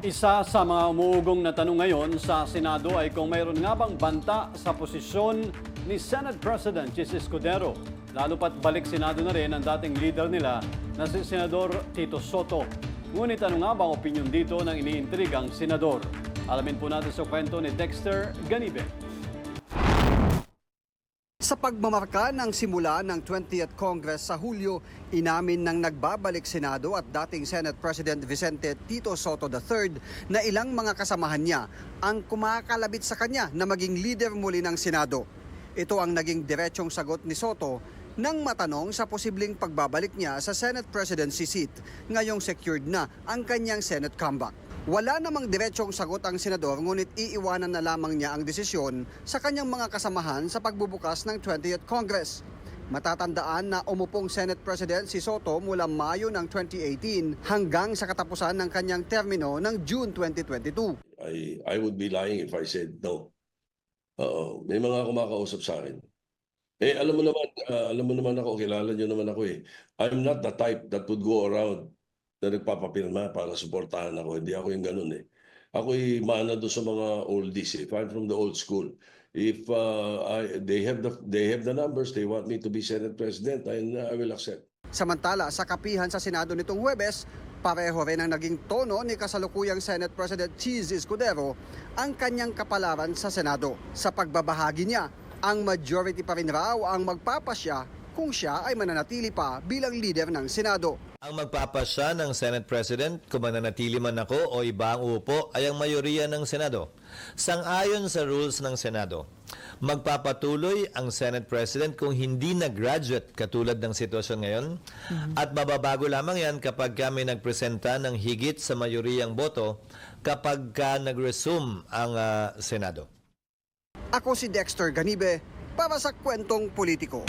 Isa sa mga umuugong na tanong ngayon sa Senado ay kung mayroon nga bang banta sa posisyon ni Senate President Jesus Escudero. Lalo pat balik Senado na rin ang dating leader nila na si Senador Tito Soto. Ngunit ano nga bang opinyon dito ng iniintrigang senador? Alamin po natin sa kwento ni Dexter Ganibe. Sa pagmamarka ng simula ng 20th Congress sa Hulyo, inamin ng nagbabalik Senado at dating Senate President Vicente Tito Soto III na ilang mga kasamahan niya ang kumakalabit sa kanya na maging leader muli ng Senado. Ito ang naging diretsong sagot ni Soto nang matanong sa posibleng pagbabalik niya sa Senate Presidency seat ngayong secured na ang kanyang Senate comeback. Wala namang diretsong sagot ang senador ngunit iiwanan na lamang niya ang desisyon sa kanyang mga kasamahan sa pagbubukas ng 20th Congress. Matatandaan na umupong Senate President si Soto mula Mayo ng 2018 hanggang sa katapusan ng kanyang termino ng June 2022. I would be lying if I said no. May mga kumakausap sa akin. Alam mo naman ako, kilala niyo naman ako eh. I'm not the type that would go around na nagpapapirma para suportahan ako. Hindi ako yung ganun eh. Ako'y mana doon sa mga oldies eh. If I'm from the old school. If they have the numbers, they want me to be Senate President, and I will accept. Samantala, sa kapihan sa Senado nitong Huwebes, pareho rin ang naging tono ni kasalukuyang Senate President Jesus Escudero ang kanyang kapalaran sa Senado. Sa pagbabahagi niya, ang majority pa rin raw ang magpapasya kung siya ay mananatili pa bilang leader ng Senado. Ang magpapasya ng Senate President kung mananatili man ako o iba ang uupo ay ang mayoriya ng Senado. Sang-ayon sa rules ng Senado, magpapatuloy ang Senate President kung hindi na-graduate katulad ng sitwasyon ngayon at mababago lamang yan kapag kami nagpresenta ng higit sa mayoriyang boto kapag nag-resume ang Senado. Ako si Dexter Ganibe para sa Kwentong Politiko.